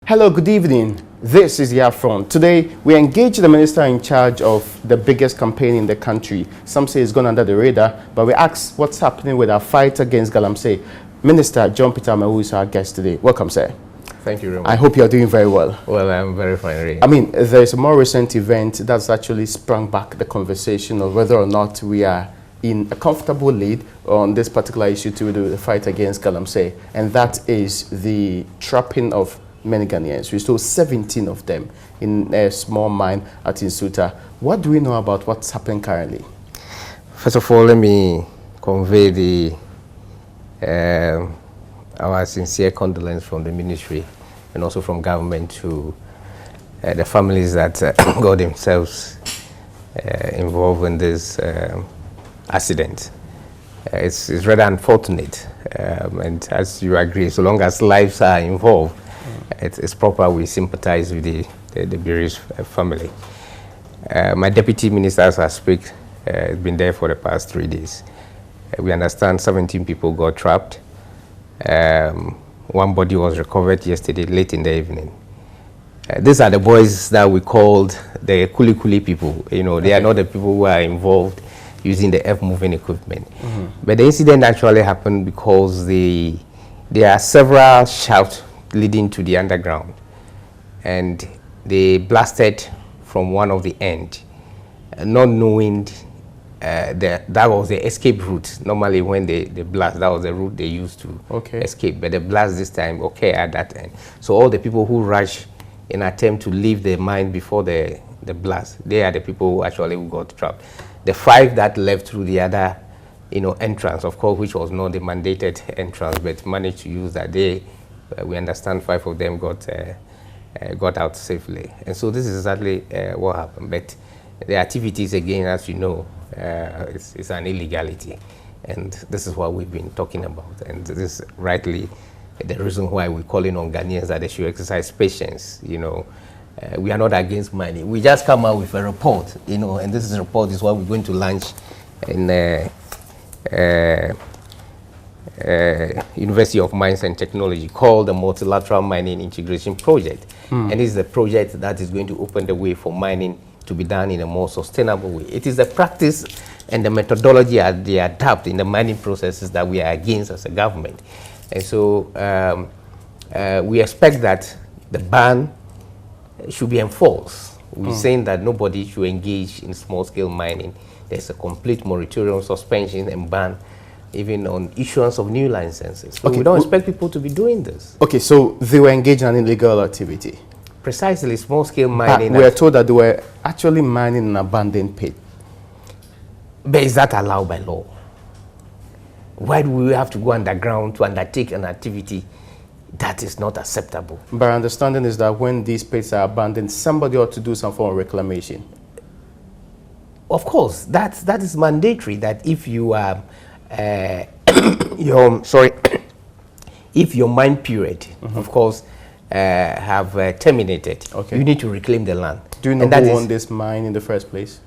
Hello, good evening. This is the Upfront. Today, we engage the minister in charge of the biggest campaign in the country. Some say it's gone under the radar, but we ask what's happening with our fight against Galamsey. Minister John Peter Amewu is our guest today. Welcome, sir. Thank you very much. I hope you're doing very well. Well, I'm very fine, Ray. I mean, there's a more recent event that's actually sprung back the conversation of whether or not we are in a comfortable lead on this particular issue to do the fight against Galamsey, and that is the trapping of many Ghanaians. We stole 17 of them in a small mine at Insuta. What do we know about what's happening currently? First of all, let me convey our sincere condolence from the ministry and also from government to the families that got themselves involved in this accident. It's rather unfortunate, and as you agree, so long as lives are involved, it's proper we sympathize with the bereaved family. My deputy minister, as I speak, has been there for the past 3 days. We understand 17 people got trapped. One body was recovered yesterday late in the evening. These are the boys that we called the kuli people. You know, they are not the people who are involved using the earth-moving equipment. But the incident actually happened because there are several shafts leading to the underground, and they blasted from one of the end, not knowing that was the escape route. Normally when they blast, that was the route they used to escape, but the blast this time at that end. So all the people who rush in attempt to leave the mine before the blast, they are the people who actually got trapped. The 5 that left through the other entrance, of course, which was not the mandated entrance, but managed to use that. We understand 5 of them got out safely, and so this is exactly what happened. But the activities, again, as you know, it's an illegality, and this is what we've been talking about, and this is rightly the reason why we're calling on Ghanaians that they should exercise patience. We are not against mining. We just come out with a report, and this report is what we're going to launch in University of Mines and Technology, called the Multilateral Mining Integration Project. And this is a project that is going to open the way for mining to be done in a more sustainable way. It is the practice and the methodology they adapt in the mining processes that we are against as a government. And so we expect that the ban should be enforced. We're saying that nobody should engage in small-scale mining. There's a complete moratorium, suspension, and ban even on issuance of new licenses. So we don't expect people to be doing this. Okay, so they were engaged in illegal activity. Precisely, small-scale mining. But we are told that they were actually mining an abandoned pit. But is that allowed by law? Why do we have to go underground to undertake an activity that is not acceptable? But our understanding is that when these pits are abandoned, somebody ought to do some form of reclamation. Of course, that is mandatory. That if you are if your mine period, of course, have terminated, you need to reclaim the land. Do you know who owned this mine in the first place?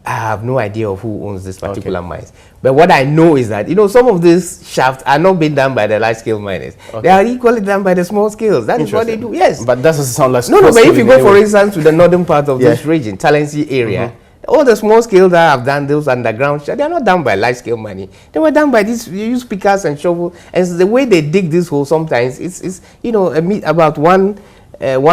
I have no idea of who owns this particular mines. But what I know is that, some of these shafts are not being done by the large-scale miners. They are equally done by the small scales. That is what they do, yes. But that doesn't sound like... No, but if you go, for instance, to the northern part of this region, Talensi area, all the small scale that have done those underground, they are not done by large scale mining. They were done by this. You use pickers and shovels, and the way they dig this hole sometimes it's about 1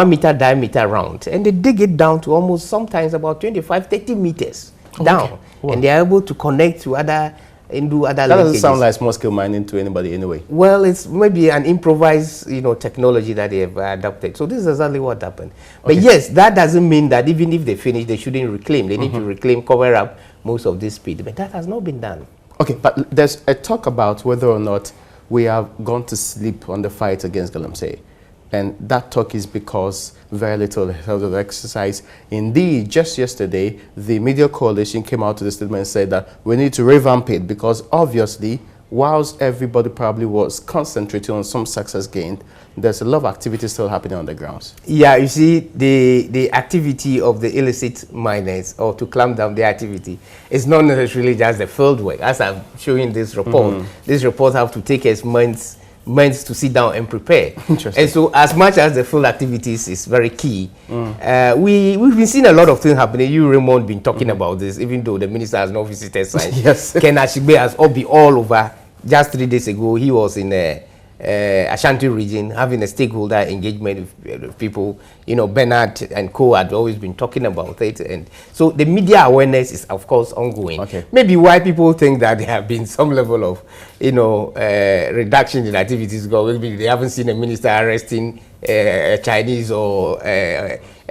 meter diameter round, and they dig it down to almost sometimes about 25-30 meters down, and they are able to connect to other and do other linkages. That doesn't sound like small scale mining to anybody anyway. Well, it's maybe an improvised technology that they have adapted. So this is exactly what happened. But yes, that doesn't mean that even if they finish, they shouldn't reclaim. They need to reclaim, cover up most of this speed. But that has not been done. Okay, but there's a talk about whether or not we have gone to sleep on the fight against Galamsey. And that talk is because very little health of exercise. Indeed, just yesterday, the media coalition came out to the statement and said that we need to revamp it because obviously, whilst everybody probably was concentrating on some success gained, there's a lot of activity still happening on the grounds. Yeah, you see, the activity of the illicit miners, or to clamp down the activity, is not necessarily just the field work. As I'm showing this report, this report have to take us months meant to sit down and prepare. Interesting. And so as much as the field activities is very key, we've been seeing a lot of things happening. You, Raymond, been talking about this, even though the minister has not visited site. Yes. Ken Ashigbe has been all over. Just 3 days ago, he was in Ashanti region having a stakeholder engagement with people. You know, Bernard and co had always been talking about it, and so the media awareness is of course ongoing. Okay. Maybe why people think that there have been some level of, you know, reduction in activities because maybe they haven't seen a minister arresting Chinese or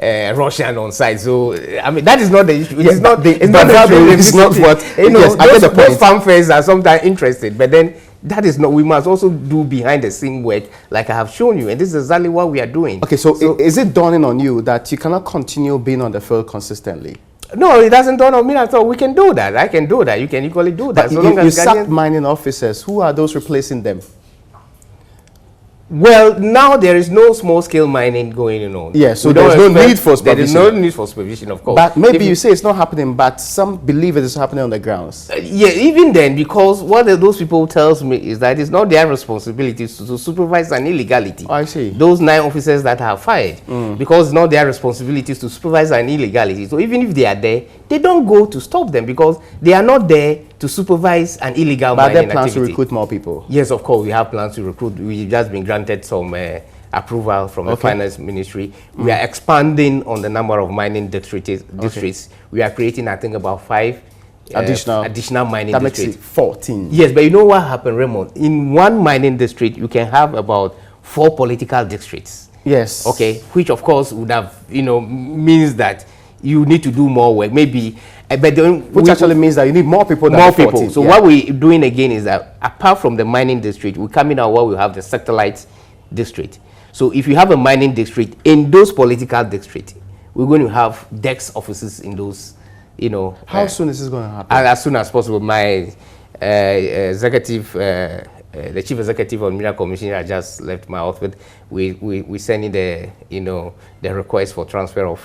Russian on site. So I mean that is not the issue. It's not the. It's not what you know. Yes, I get the point. Those fanfares are sometimes interested, but then that is not. We must also do behind the scene work, like I have shown you, and this is exactly what we are doing. Okay, so is it dawning on you that you cannot continue being on the field consistently? No, it doesn't dawn on me at all. We can do that. I can do that. You can equally do that. But so you sacked mining officers. Who are those replacing them? Well, now there is no small-scale mining going on. Yeah, so there is no need for supervision. There is no need for supervision, of course. But maybe you say it's not happening, but some believe it is happening on the grounds. Yeah, even then, because what those people tells me is that it's not their responsibility to supervise an illegality. I see. Those 9 officers that are fired, because it's not their responsibility to supervise an illegality. So even if they are there, they don't go to stop them because they are not there to supervise an illegal mining activity. But there are plans to recruit more people? Yes, of course, we have plans to recruit. We've just been granted some approval from the Finance Ministry. We are expanding on the number of mining districts. We are creating, I think, about 5 additional mining districts. That makes it 14. Yes, but you know what happened, Raymond? In one mining district, you can have about 4 political districts. Yes. Okay, which of course would have, you know, means that you need to do more work. Maybe but then which actually means that you need more people than 14. So what we're doing again is that apart from the mining district, we're coming out where we have the satellite district. So if you have a mining district, in those political districts, we're going to have DEX offices in those, you know. How soon is this going to happen? As soon as possible. My executive, the chief executive on Mineral Commission just left my office. We sending the, you know, the request for transfer of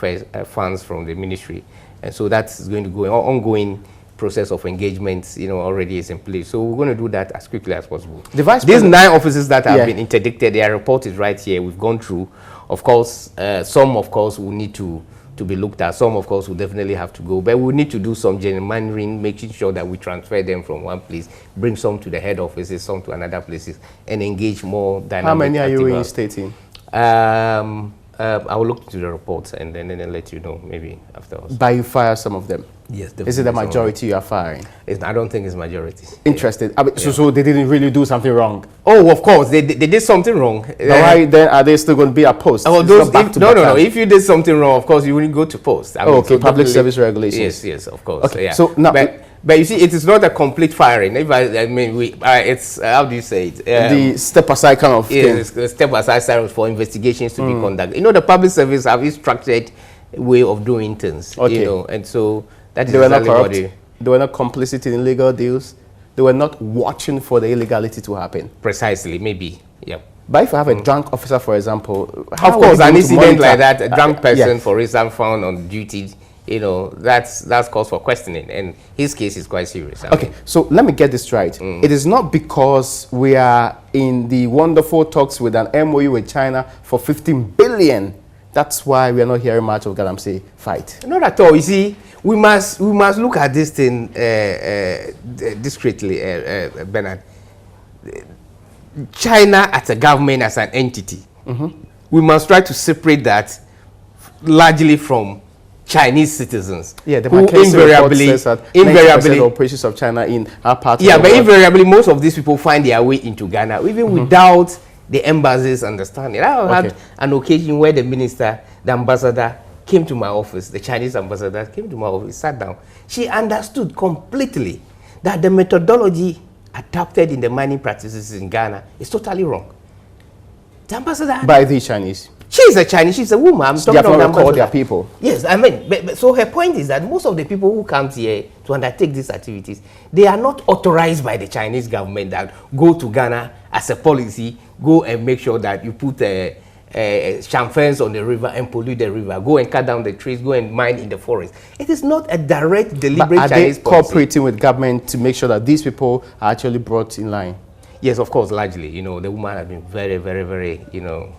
funds from the ministry. And so that's going to go ongoing process of engagement, you know, already is in place. So we're going to do that as quickly as possible. These 9 offices that have been interdicted, their report is right here. We've gone through. Of course, some, of course, will need to be looked at. Some, of course, will definitely have to go. But we need to do some gerrymandering, making sure that we transfer them from one place, bring some to the head offices, some to another places, and engage more dynamic. How many are you reinstating? I will look into the reports and then let you know maybe afterwards. But you fire some of them? Yes, definitely. Is it the majority you are firing? I don't think it's majority. Interesting. I mean, so they didn't really do something wrong? Oh, of course. They did something wrong. Why then are they still going to be a post? Oh, no. If you did something wrong, of course, you wouldn't go to post. I mean, okay, so public service regulations. Yes, of course. Okay, yeah. So now... But you see, it is not a complete firing. I mean, it's, how do you say it? The step-aside kind of thing. Yes, the step-aside silence for investigations to be conducted. You know, the public service have a structured way of doing things, you know, and so that is exactly what they were not complicit in illegal deals. They were not watching for the illegality to happen. Precisely, maybe, yeah. But if you have a drunk officer, for example, of course, an incident like that, a drunk person, for instance, found on duty, you know, that's cause for questioning, and his case is quite serious. Okay, so let me get this right. It is not because we are in the wonderful talks with an MOU with China for 15 billion. That's why we are not hearing much of Galamsey fight. Not at all. You see, we must look at this thing discreetly, Bernard. China as a government, as an entity, we must try to separate that largely from Chinese citizens. Yeah, the who invariably operations of China in our part. Yeah, but invariably most of these people find their way into Ghana, even without the embassy's understanding. I had an occasion where the ambassador came to my office, the Chinese ambassador came to my office, sat down. She understood completely that the methodology adopted in the mining practices in Ghana is totally wrong. The ambassador... By the Chinese? She's a Chinese, she's a woman. I'm talking about call their people. Yes, I mean, but so her point is that most of the people who come here to undertake these activities, they are not authorized by the Chinese government that go to Ghana as a policy, go and make sure that you put chamfens on the river and pollute the river, go and cut down the trees, go and mine in the forest. It is not a direct, deliberate Chinese policy. Are they cooperating with government to make sure that these people are actually brought in line? Yes, of course, largely. You know, the woman has been very, very, very, you know,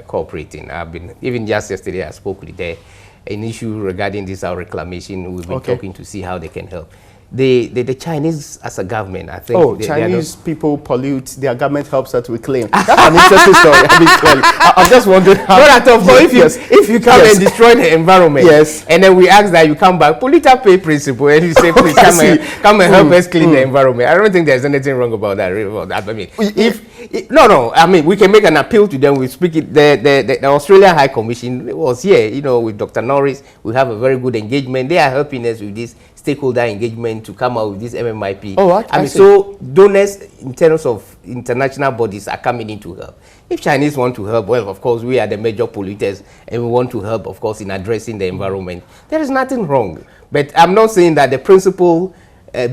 cooperating. I've been, even just yesterday, I spoke with an issue regarding this, our reclamation. We've been talking to see how they can help. The Chinese as a government, I think. Oh, Chinese people pollute, their government helps us to reclaim. That's an interesting story. I mean, I'm just wondering how. Not at all. If you come and destroy the environment, and then we ask that you come back, polluter pay principle, and you say, please come and help us clean the environment. I don't think there's anything wrong about that. I mean, no, I mean, we can make an appeal to them. We speak it. The Australian High Commission was here, you know, with Dr. Norris. We have a very good engagement. They are helping us with this stakeholder engagement to come out with this MMIP. Oh, I mean, so donors in terms of international bodies are coming in to help. If Chinese want to help, well, of course, we are the major polluters and we want to help, of course, in addressing the environment. There is nothing wrong. But I'm not saying that the principle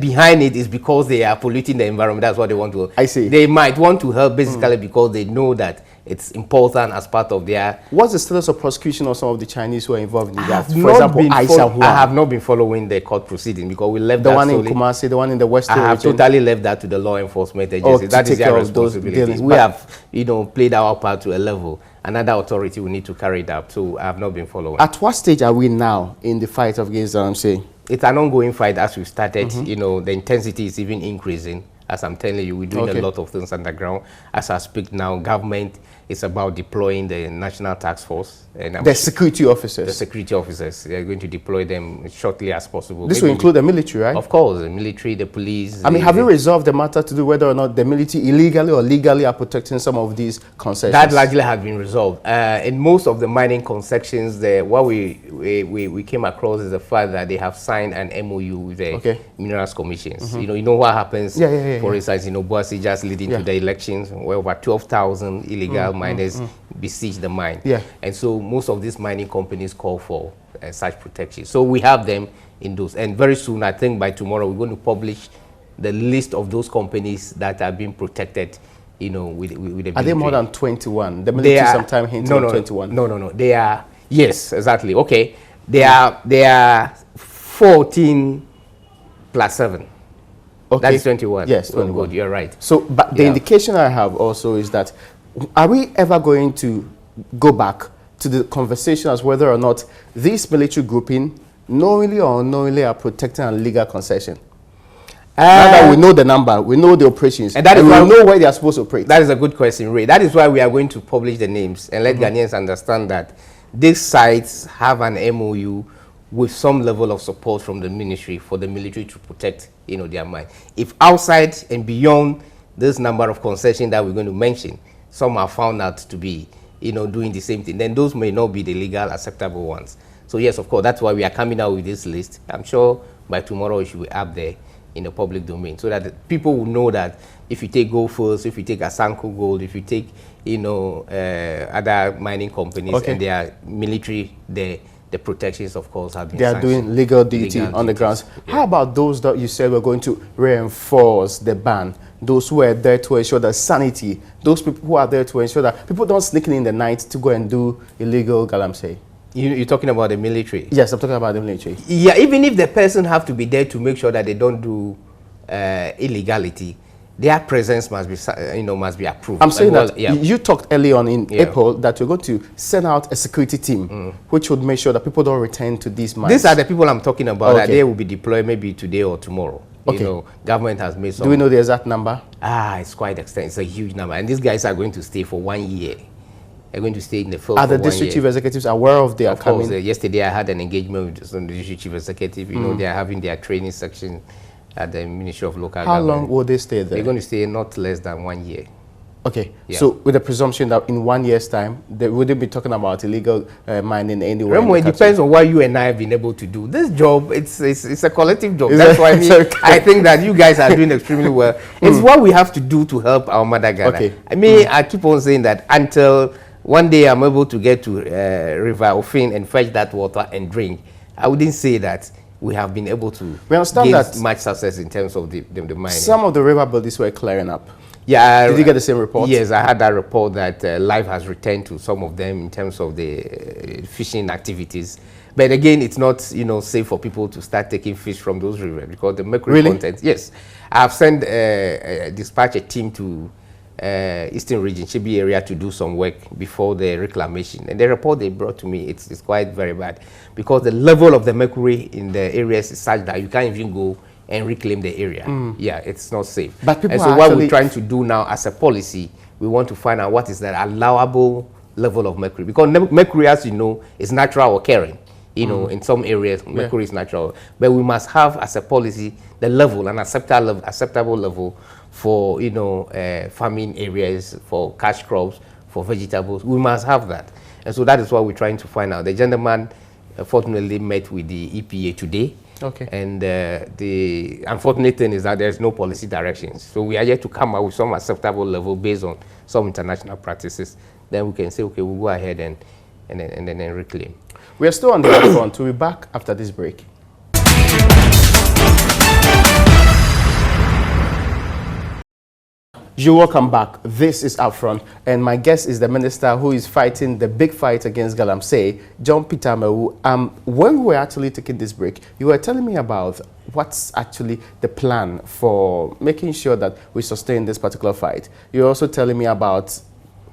behind it is because they are polluting the environment. That's what they want to help. I see. They might want to help basically because they know that it's important as part of their... What's the status of prosecution of some of the Chinese who are involved in that? For example, I have not been following the court proceeding because we left the one in Kumasi, the one in the Western region. I have totally left that to the law enforcement agency. That is their responsibility. We have, you know, played our part to a level. Another authority will need to carry it out. So I have not been following. At what stage are we now in the fight against saying? It's an ongoing fight as we started. You know, the intensity is even increasing. As I'm telling you, we're doing a lot of things underground. As I speak now, government is about deploying the National Task Force. And the security officers. The security officers. They're going to deploy them shortly as possible. This will include the military, right? Of course, the military, the police. I mean, have you resolved the matter to do whether or not the military illegally or legally are protecting some of these concessions? That largely has been resolved. In most of the mining concessions, what we came across is the fact that they have signed an MOU with the Minerals Commissions. You know what happens, for instance, in Obuasi, just leading to the elections, where over 12,000 illegal miners besiege the mine. And so most of these mining companies call for such protection. So we have them in those. And very soon, I think by tomorrow, we're going to publish the list of those companies that are being protected, you know, with the military. Are they more than 21? The military sometimes hints at 21. No. They are, yes, exactly. Okay. They are 14 plus 7. Okay. That is 21. Yes, 21. Good, you're right. So, but the indication I have also is that, are we ever going to go back to the conversation as whether or not this military grouping, knowingly or unknowingly, are protecting a legal concession? Now that we know the number, we know the operations, and we know where they are supposed to operate. That is a good question, Ray. That is why we are going to publish the names and let Ghanaians understand that these sites have an MOU with some level of support from the ministry for the military to protect, you know, their mine. If outside and beyond this number of concessions that we're going to mention, some are found out to be, you know, doing the same thing, then those may not be the legal acceptable ones. So yes, of course, that's why we are coming out with this list. I'm sure by tomorrow it should be up there in the public domain, so that the people will know that if you take Gold First, if you take Asanko Gold, if you take, you know, other mining companies and their military, the protections, of course, have been They are doing legal duty on the grounds. How about those that you said were going to reinforce the ban? Those who are there to ensure the sanity, those people who are there to ensure that people don't sneak in the night to go and do illegal galamsey. You're talking about the military? Yes, I'm talking about the military. Yeah, even if the person have to be there to make sure that they don't do illegality, their presence must be, you know, must be approved. I'm saying that you talked early on in April that you're going to send out a security team, which would make sure that people don't return to these mines. These are the people I'm talking about. That they will be deployed maybe today or tomorrow. You know, government has made some. Do we know the exact number? It's quite extensive. It's a huge number, and these guys are going to stay for 1 year. They're going to stay in the field. Are the district chief executives aware of their coming? Of course, yesterday I had an engagement with some district chief executive. You know, they are having their training section at the Ministry of Local Government. How long will they stay there? They're going to stay not less than 1 year. Okay, so with the presumption that in 1 year's time, they wouldn't be talking about illegal mining anywhere. Remember, it depends on what you and I have been able to do. This job, it's a collective job. That's why I think that you guys are doing extremely well. It's what we have to do to help our mother Ghana. I mean, I keep on saying that until one day I'm able to get to River Ofin and fetch that water and drink, I wouldn't say that we have been able to get much success in terms of the mining. Some of the river bodies were clearing up. Yeah. Did you get the same report? Yes, I had that report that life has returned to some of them in terms of the fishing activities. But again, it's not, you know, safe for people to start taking fish from those rivers because the mercury content. Yes, I have sent dispatch a team to Eastern region, Chibi area, to do some work before the reclamation. And the report they brought to me, it's quite very bad, because the level of the mercury in the areas is such that you can't even go and reclaim the area. Yeah, it's not safe. But people and so what we're trying to do now as a policy, we want to find out what is the allowable level of mercury, because mercury, as you know, is natural occurring. You know, in some areas, mercury is natural, but we must have, as a policy, the level, an acceptable level for, you know, farming areas, for cash crops, for vegetables. We must have that. And so that is what we're trying to find out. The gentleman, fortunately, met with the EPA today. Okay. And the unfortunate thing is that there's no policy directions. So we are yet to come up with some acceptable level based on some international practices. Then we can say, okay, we'll go ahead and then reclaim. We are still on the Upfront. We'll be back after this break. You're welcome back. This is Upfront, and my guest is the minister who is fighting the big fight against Galamsey, John Peter Amewu. When we were actually taking this break, you were telling me about what's actually the plan for making sure that we sustain this particular fight. You're also telling me about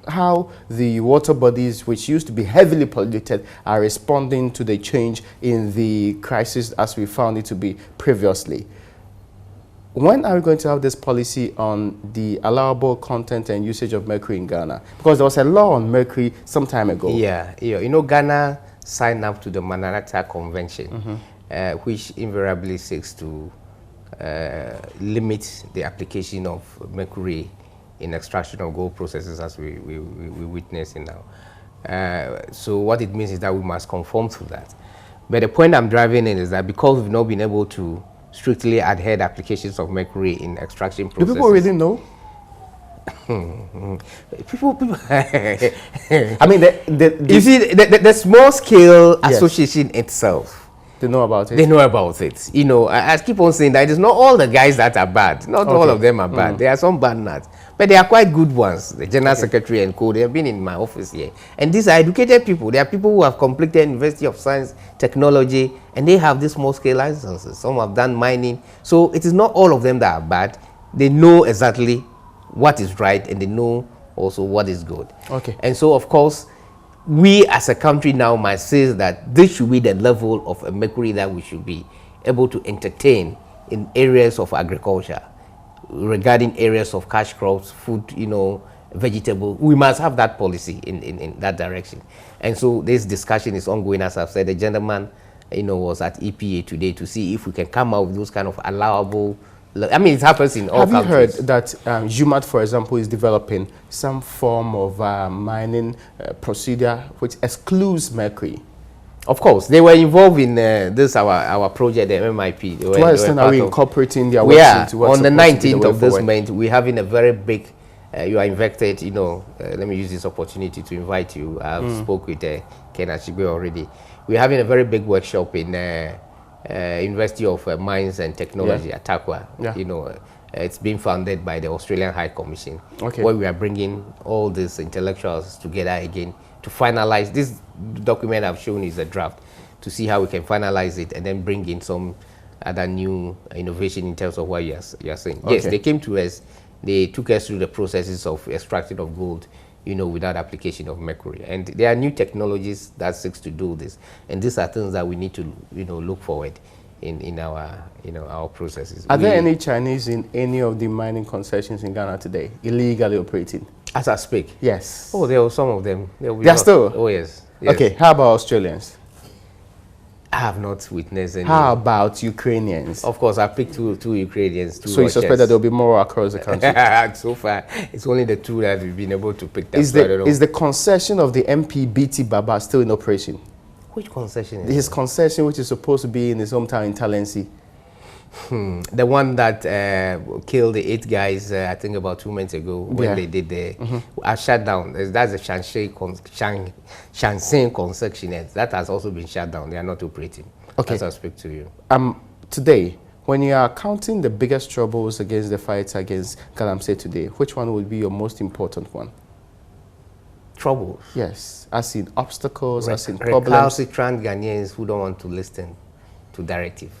how the water bodies, which used to be heavily polluted, are responding to the change in the crisis as we found it to be previously. When are we going to have this policy on the allowable content and usage of mercury in Ghana? Because there was a law on mercury some time ago. Yeah, you know, Ghana signed up to the Manhattan Convention, which invariably seeks to limit the application of mercury in extraction of gold processes, as we witnessing now. So what it means is that we must conform to that. But the point I'm driving in is that because we've not been able to strictly adhere to applications of mercury in extraction processes. Do people really know? people. I mean, you see, the small scale association itself, they know about it. They know about it. You know, I keep on saying that it is not all the guys that are bad. Not all of them are bad. There are some bad nuts, but they are quite good ones. The General Secretary and co, they have been in my office here. And these are educated people. They are people who have completed University of Science, Technology, and they have these small scale licenses. Some have done mining. So it is not all of them that are bad. They know exactly what is right, and they know also what is good. Okay. And so, of course, we as a country now must say that this should be the level of mercury that we should be able to entertain in areas of agriculture, regarding areas of cash crops, food, you know, vegetable. We must have that policy in that direction. And so this discussion is ongoing. As I've said, the gentleman, you know, was at EPA today to see if we can come out with those kind of allowable. I mean, it happens in all countries. Have you heard that UMAT, for example, is developing some form of mining procedure which excludes mercury? Of course, they were involved in this our project, the MIP. To what extent are we incorporating their work into what's on the 19th of this forward? month, we're having a very big. You are invited. You know, let me use this opportunity to invite you. I've spoke with Ken Ashigwe already. We're having a very big workshop in. University of Mines and Technology at Takwa. You know, it's being funded by the Australian High Commission, where we are bringing all these intellectuals together again to finalize. This document I've shown is a draft, to see how we can finalize it and then bring in some other new innovation in terms of what you are saying. Yes, they came to us, they took us through the processes of extracting of gold, you know, without application of mercury. And there are new technologies that seeks to do this. And these are things that we need to, you know, look forward in our, you know, our processes. Are there any Chinese in any of the mining concessions in Ghana today, illegally operating? As I speak? Yes. Oh, there are some of them. There are still? Oh, yes. Okay, how about Australians? I have not witnessed any. How about Ukrainians? Of course, I picked two Ukrainians, two So you suspect that there will be more across the country? So far, it's only the two that we've been able to pick up. Is the concession of the MP BT Baba still in operation? Which concession is his concession, which is supposed to be in his hometown in Talensi? The one that killed the 8 guys, I think about 2 months ago, when they did the shut down. That's the Shanxi concessionaire. That has also been shut down. They are not operating. Okay. As I speak to you. Today, when you are counting the biggest troubles against the fight against Galamsey today, which one would be your most important one? Troubles? Yes. As in obstacles, as in problems. Recalcitrant Ghanaians who don't want to listen to directive.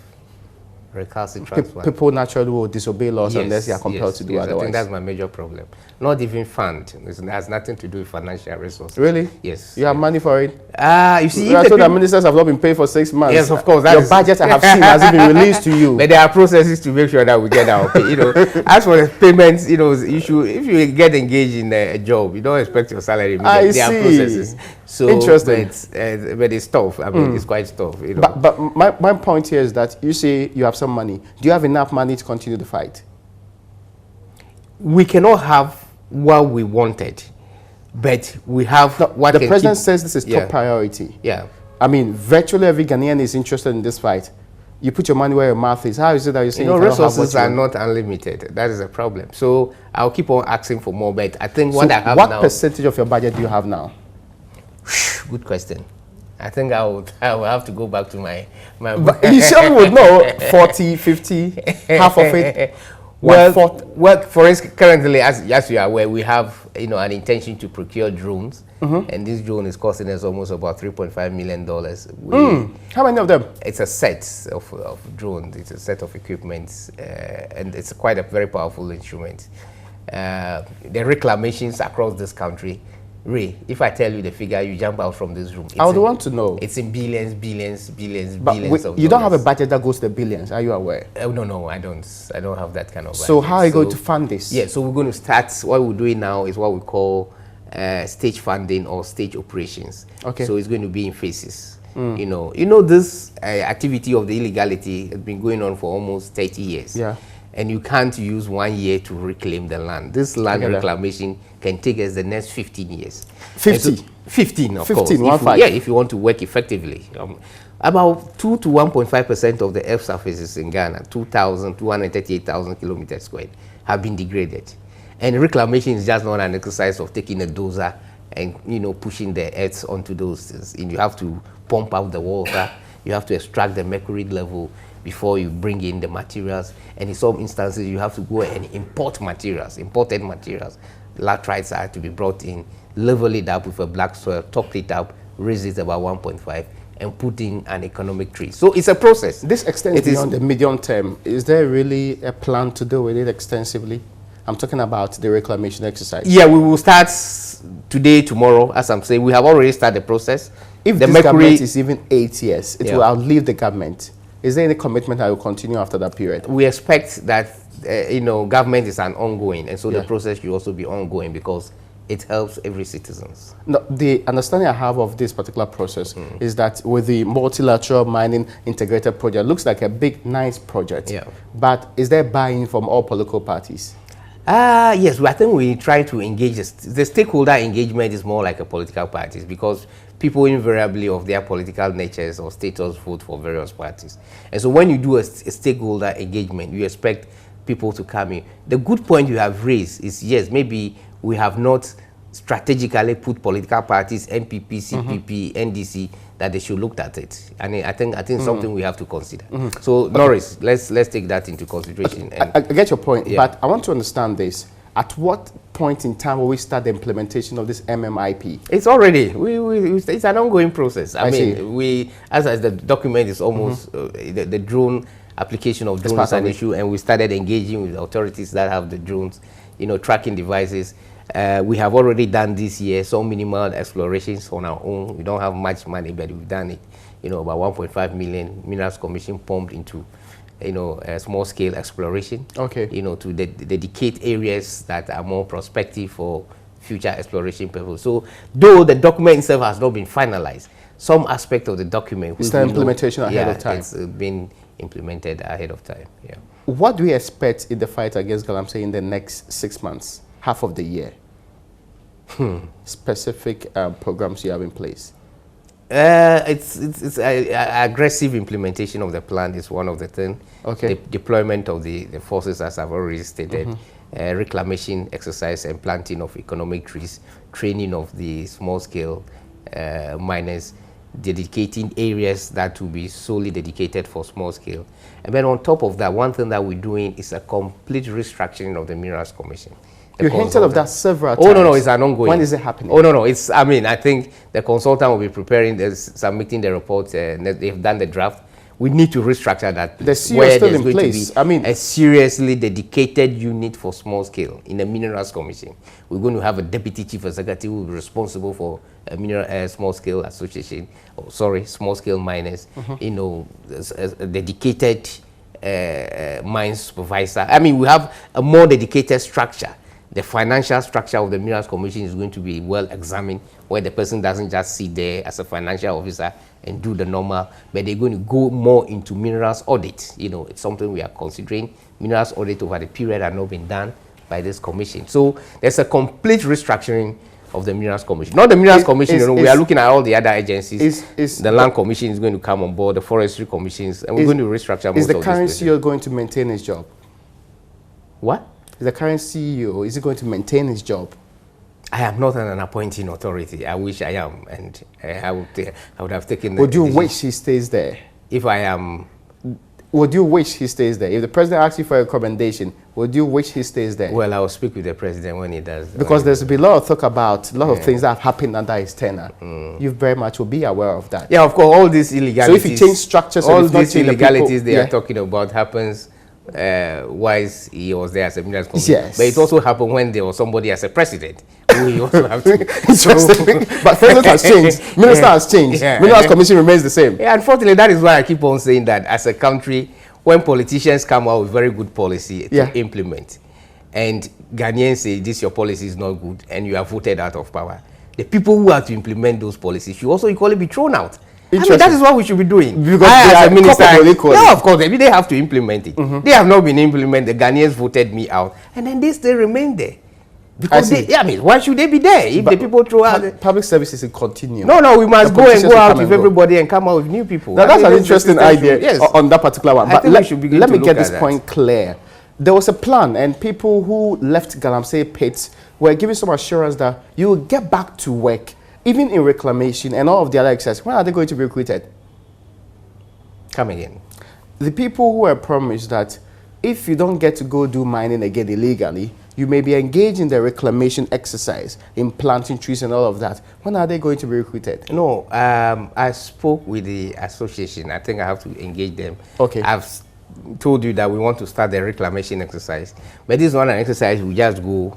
Recalcitrant one. People naturally will disobey laws Yes, unless they are compelled to do yes, otherwise. I think that's my major problem. Not even fund. It has nothing to do with financial resources. Really? Yes. You have money for it? You see, We are told that ministers have not been paid for 6 months. Yes, of course. Your budget I have seen hasn't been released to you. But there are processes to make sure that we get our pay. As for the payments, issue, if you get engaged in a job, you don't expect your salary immediately. There are processes. So, interesting. But it's tough. I mean, it's quite tough. But my point here is that you say you have some money. Do you have enough money to continue the fight? We cannot have what we wanted, but we have what the president says this is top priority. Yeah. I mean, virtually every Ghanaian is interested in this fight. You put your money where your mouth is. How is it that you're saying resources are not unlimited? That is a problem. So I'll keep on asking for more, but I think what I have now. What percentage of your budget do you have now? Good question. I think I will have to go back to my you sure would know 40, 50, half of it. Well, for instance, currently, as you are aware, we have an intention to procure drones, and this drone is costing us almost about $3.5 million. How many of them? It's a set of drones. It's a set of equipment, and it's quite a very powerful instrument. The reclamations across this country. Ray, if I tell you the figure, you jump out from this room. I would want to know. It's in billions of dollars. You don't have a budget that goes to the billions, are you aware? No, I don't. I don't have that kind of budget. So how are you going to fund this? Yeah, so we're going to start, what we're doing now is what we call stage funding or stage operations. Okay. So it's going to be in phases. This activity of the illegality has been going on for almost 30 years. Yeah. And you can't use 1 year to reclaim the land. This land reclamation can take us the next 15 years. 50? So 15, of 15, course. If you want to work effectively. About 2 to 1.5% of the earth surfaces in Ghana, 238,000 kilometers squared, have been degraded. And reclamation is just not an exercise of taking a dozer and pushing the earth onto those things. And you have to pump out the water, you have to extract the mercury level before you bring in the materials, and in some instances you have to go and imported materials. Laterites are to be brought in, level it up with a black soil, top it up, raise it about 1.5, and put in an economic tree. So it's a process. This extends beyond the medium term. Is there really a plan to deal with it extensively? I'm talking about the reclamation exercise. Yeah, we will start today, tomorrow. As I'm saying, we have already started the process. If the government is even 8 years, it will outlive the government. Is there any commitment that will continue after that period? We expect that, government is an ongoing, and so the process should also be ongoing because it helps every citizen. No, the understanding I have of this particular process is that with the multilateral mining integrated project, looks like a big, nice project. Yeah. But is there buy-in from all political parties? Yes, I think we try to engage. The stakeholder engagement is more like a political parties because people invariably of their political natures or status vote for various parties. And so when you do a stakeholder engagement, you expect people to come in. The good point you have raised is, yes, maybe we have not strategically put political parties, NPP, CPP, NDC, that they should look at it. And I think something we have to consider. So, Norris, let's take that into consideration. And I get your point, but I want to understand this. At what point in time will we start the implementation of this MMIP? It's already. It's an ongoing process. I mean, as the document is almost the drone application of drones is an issue, and we started engaging with authorities that have the drones, tracking devices. We have already done this year some minimal explorations on our own. We don't have much money, but we've done it. About 1.5 million Minerals Commission pumped into, a small-scale exploration. Okay. To dedicate areas that are more prospective for future exploration purposes. So, though the document itself has not been finalized, some aspect of the document is the implementation ahead of time. It's been implemented ahead of time. Yeah. What do we expect in the fight against Galamsey in the next 6 months, half of the year? Specific programs you have in place? It's aggressive implementation of the plan is one of the things. Okay. The deployment of the forces, as I've already stated, reclamation exercise and planting of economic trees, training of the small-scale miners, dedicating areas that will be solely dedicated for small-scale. And then on top of that, one thing that we're doing is a complete restructuring of the Minerals Commission. You hinted of that several times. Oh, no, it's an ongoing. When is it happening? Oh, no, I think the consultant will be preparing, submitting the report, and they've done the draft. we need to restructure that. The CEO is still in place. I mean, a seriously dedicated unit for small scale in the Minerals Commission. We're going to have a deputy chief executive who will be responsible for a small scale association, small scale miners. You know, a dedicated mine supervisor. I mean, we have a more dedicated structure. The financial structure of the Minerals Commission is going to be well examined, where the person doesn't just sit there as a financial officer and do the normal, but they're going to go more into minerals audit. You know, it's something we are considering. Minerals audit over the period have not been done by this commission. So there's a complete restructuring of the Minerals Commission. Not the Minerals Commission, we are looking at all the other agencies. The Land Commission is going to come on board, the Forestry Commissions, and we're going to restructure most of this. Is the current CEO going to maintain his job? What? Is the current CEO, is he going to maintain his job? I am not an appointing authority. I wish I am, and I would have taken the Would you decision. wish he stays there? If I am... Would you wish he stays there? If the president asks you for a recommendation, would you wish he stays there? Well, I will speak with the president when he does. Because there's been a lot of talk about a lot of things that have happened under his tenure. You very much will be aware of that. Yeah, of course, all these illegalities. So if you change structures, all these illegalities they are talking about happens whilst he was there as a Minerals Commission. Yes. But it also happened when there was somebody as a president. We also have to. But president has changed. Minister has changed. Minerals Commission remains the same. Yeah, unfortunately, that is why I keep on saying that as a country, when politicians come out with very good policy to implement, and Ghanaians say this your policy is not good, and you are voted out of power, the people who have to implement those policies should also equally be thrown out. I mean, that is what we should be doing. Because they are minister, yeah, of course, they have to implement it. They have not been implemented. The Ghanaians voted me out, and then they still remain there. Because I mean, why should they be there if the people throw out? Public services will continue. No, we must go out with everybody and come out with new people. Now, that's an interesting idea on that particular one. But let me get this point clear. There was a plan, and people who left Galamsey pits were given some assurance that you will get back to work, even in reclamation and all of the other exercises. When are they going to be recruited? Come again. The people who were promised that if you don't get to go do mining again illegally, you may be engaged in the reclamation exercise, in planting trees and all of that. When are they going to be recruited? No, I spoke with the association. I think I have to engage them. Okay. I've told you that we want to start the reclamation exercise. But this is not an exercise we just go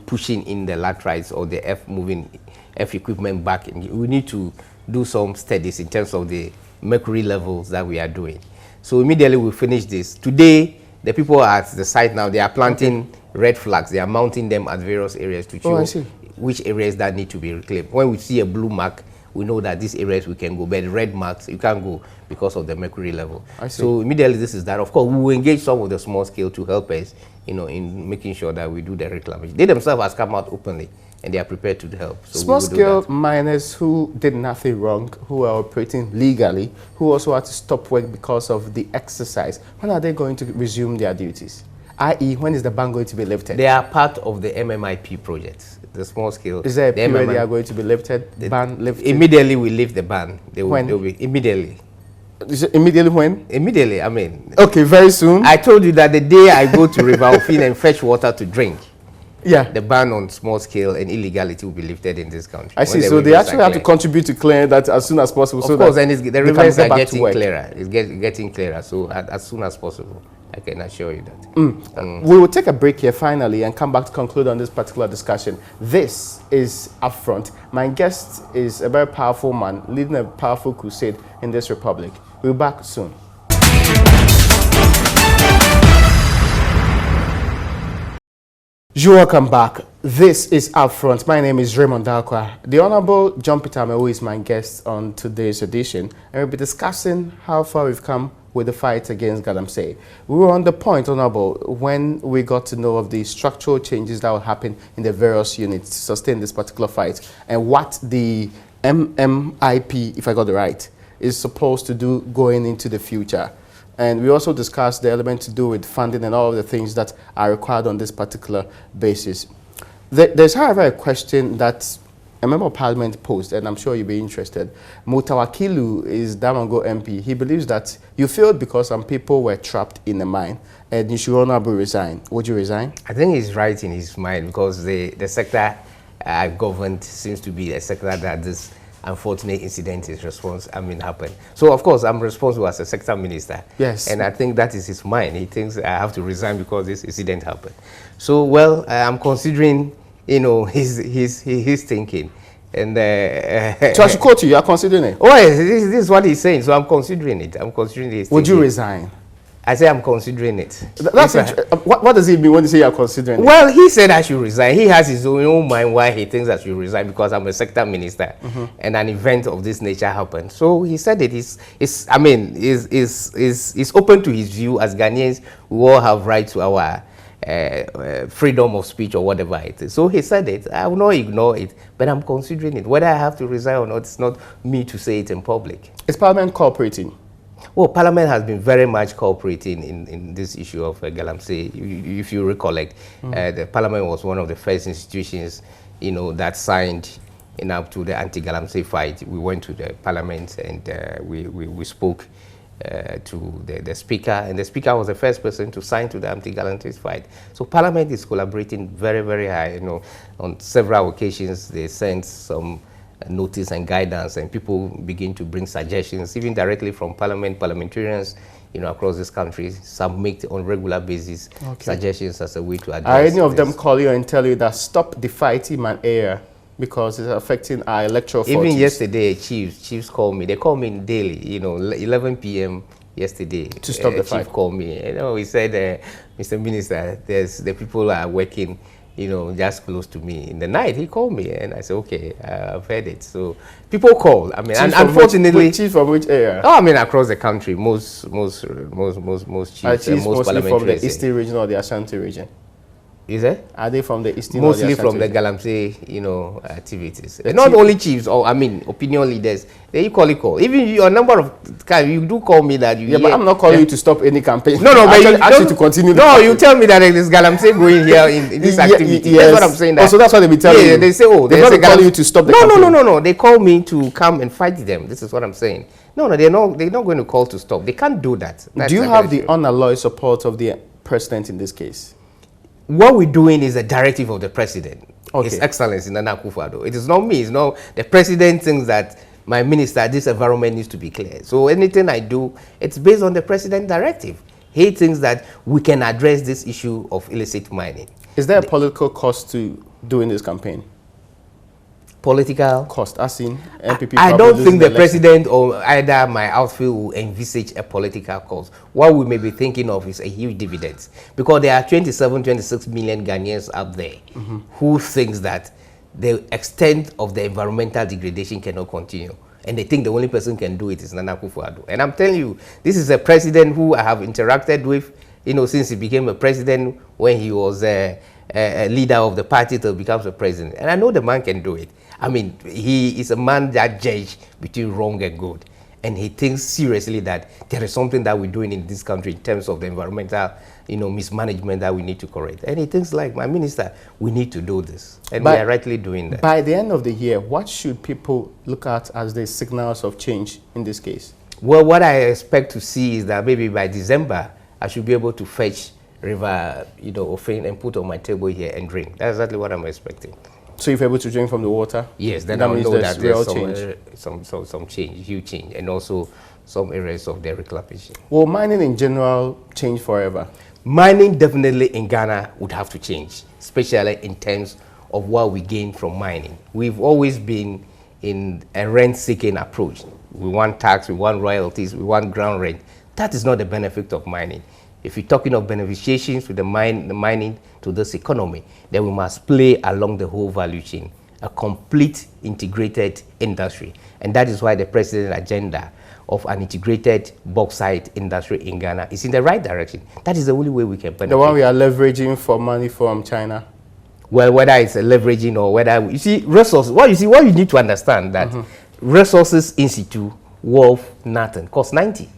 pushing in the laterites or the moving equipment back. We need to do some studies in terms of the mercury levels that we are doing. So immediately we finish this. Today, the people at the site now, they are planting red flags. They are mounting them at various areas to show which areas that need to be reclaimed. When we see a blue mark, we know that these areas we can go, but the red marks, you can't go because of the mercury level. So immediately this is that. Of course, we will engage some of the small scale to help us, in making sure that we do the reclamation. They themselves have come out openly, and they are prepared to help. So small scale miners who did nothing wrong, who are operating legally, who also had to stop work because of the exercise, when are they going to resume their duties? I.e., when is the ban going to be lifted? They are part of the MMIP project, the small scale. Is there a period they are going to be lifted? The ban lifted? Immediately we lift the ban. When? They will be immediately. Immediately when? Immediately, I mean. Okay, very soon. I told you that the day I go to River Ofin and fetch water to drink, the ban on small scale and illegality will be lifted in this country. I see. So they actually have to contribute to clearing that as soon as possible. Of course, and the rivers are getting clearer. It's getting clearer. So as soon as possible, I can assure you that. We will take a break here finally and come back to conclude on this particular discussion. This is Upfront. My guest is a very powerful man leading a powerful crusade in this republic. We'll be back soon. You're welcome back. This is Upfront. My name is Raymond Dalkwa. The Honorable John Peter Amewo is my guest on today's edition, and we'll be discussing how far we've come with the fight against Galamsey. We were on the point, Honorable, when we got to know of the structural changes that will happen in the various units to sustain this particular fight, and what the MMIP, if I got it right, is supposed to do going into the future. And we also discussed the element to do with funding and all of the things that are required on this particular basis. There's, however, a question that a member of parliament posed, and I'm sure you'll be interested. Mutawakilu is Damango MP. He believes that you failed because some people were trapped in the mine and you should honorably resign. Would you resign? I think he's right in his mind, because the sector governed seems to be a sector that this unfortunate incident happened. So of course I'm responsible as a sector minister. Yes. And I think that is his mind. He thinks I have to resign because this incident happened. So well, I'm considering, his thinking. And so I should quote you. You are considering it. Oh, yes, this is what he's saying. So I'm considering it. I'm considering it. Would you resign? I say I'm considering it. That's what does it mean when you say you're considering it? Well, he said I should resign. He has his own mind why he thinks I should resign, because I'm a sector minister and an event of this nature happened. So he said it is open to his view. As Ghanaians, we all have right to our freedom of speech or whatever it is. So he said it. I will not ignore it, but I'm considering it. Whether I have to resign or not, it's not me to say it in public. Is Parliament cooperating? Well, Parliament has been very much cooperating in this issue of Galamsey. If you recollect, the Parliament was one of the first institutions, that signed up to the anti-Galamsey fight. We went to the Parliament and we spoke to the Speaker, and the Speaker was the first person to sign to the anti-Galamsey fight. So Parliament is collaborating very, very high. On several occasions they sent some notice and guidance, and people begin to bring suggestions, even directly from parliamentarians, across this country, submit on regular basis suggestions as a way to address. Are any of them call you and tell you that stop the fight in an area because it's affecting our electoral fortunes? Even yesterday, chiefs called me. They call me daily, 11 p.m. yesterday. To stop the fight. Chief called me. He said, Mr. Minister, the people are working, just close to me. In the night, he called me, and I said, okay, I've heard it. So people call. I mean, and unfortunately, chiefs from which area? Oh, I mean, across the country, most chiefs, most mostly from the Eastern region or the Ashanti region. Is it? Are they from the Eastern? Mostly from the Galamsey, activities. Not only chiefs, opinion leaders. They equally call. Even a number of times you do call me that you. Yeah, but I'm not calling you to stop any campaign. No, but you ask you to continue. No, you tell me that there's Galamsey going here in this activity. Yes. That's what I'm saying. So that's what they be telling you. They say, they're not calling you to stop the campaign. No. They call me to come and fight them. This is what I'm saying. No, they're not going to call to stop. They can't do that. Do you have the unalloyed support of the president in this case? What we're doing is a directive of the president. Okay. His Excellency Nana Akufo-Addo. It is not me. It's not the president thinks that my minister, this environment needs to be clear. So anything I do, it's based on the president directive. He thinks that we can address this issue of illicit mining. Is there a political cost to doing this campaign? Political cost, as in NPP? I don't think the president or either my outfit will envisage a political cost. What we may be thinking of is a huge dividend, because there are 26 million Ghanaians out there who thinks that the extent of the environmental degradation cannot continue, and they think the only person can do it is Nana Akufo-Addo. And I'm telling you, this is a president who I have interacted with, since he became a president, when he was a leader of the party till becomes a president. And I know the man can do it. I mean, he is a man that judges between wrong and good. And he thinks seriously that there is something that we're doing in this country in terms of the environmental, mismanagement that we need to correct. And he thinks, like, my minister, we need to do this. And we are rightly doing that. By the end of the year, what should people look at as the signals of change in this case? Well, what I expect to see is that maybe by December, I should be able to fetch river, Ofin and put on my table here and drink. That's exactly what I'm expecting. So if you're able to drink from the water? Yes, then I know that there's some change, huge change, and also some areas of the reclamation. Will mining in general change forever? Mining definitely in Ghana would have to change, especially in terms of what we gain from mining. We've always been in a rent-seeking approach. We want tax, we want royalties, we want ground rent. That is not the benefit of mining. If you're talking of beneficiations with the mining to this economy, then we must play along the whole value chain, a complete integrated industry. And that is why the president's agenda of an integrated bauxite industry in Ghana is in the right direction. That is the only way we can benefit. The one we are leveraging for money from China? Well, whether it's a leveraging or whether, you see, resources, what you need to understand that resources in situ worth nothing, cost 90.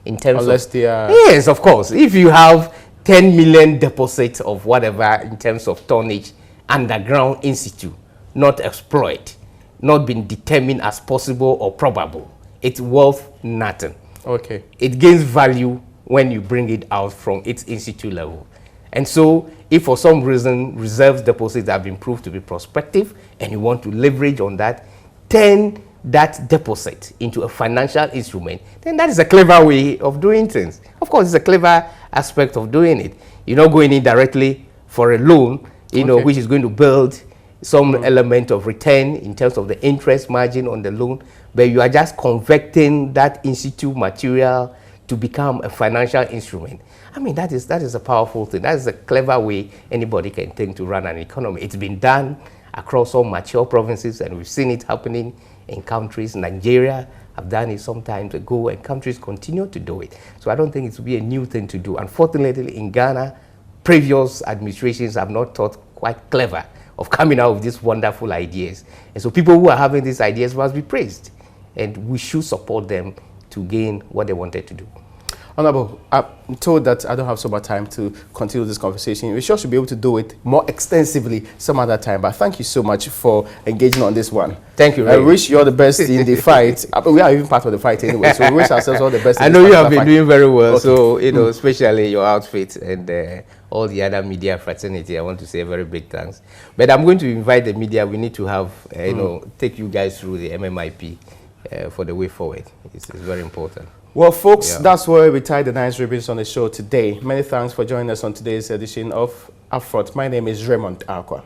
In terms unless they are... Yes, of course. If you have 10 million deposits of whatever in terms of tonnage underground in situ, not exploited, not been determined as possible or probable, it's worth nothing. Okay. It gains value when you bring it out from its in situ level. And so, if for some reason reserves deposits have been proved to be prospective and you want to leverage on that, 10 that deposit into a financial instrument, then that is a clever way of doing things. Of course, it's a clever aspect of doing it. You're not going in directly for a loan, you know, which is going to build some element of return in terms of the interest margin on the loan, but you are just converting that in-situ material to become a financial instrument. I mean, that is a powerful thing. That is a clever way anybody can think to run an economy. It's been done across all mature provinces, and we've seen it happening in countries. Nigeria have done it some time ago, and countries continue to do it. So I don't think it will be a new thing to do. Unfortunately, in Ghana, previous administrations have not thought quite clever of coming out with these wonderful ideas. And so people who are having these ideas must be praised, and we should support them to gain what they wanted to do. Honorable, I'm told that I don't have so much time to continue this conversation. We sure should be able to do it more extensively some other time, but thank you so much for engaging on this one. Thank you. I wish you all the best in the fight. We are even part of the fight anyway, so we wish ourselves all the best. I know you have been doing very well, so, you know, especially your outfit and all the other media fraternity, I want to say a very big thanks. But I'm going to invite the media. We need to have, you know, take you guys through the MMIP for the way forward. It's very important. Well, folks, that's where we tie the nice ribbons on the show today. Many thanks for joining us on today's edition of Upfront. My name is Raymond Akwa.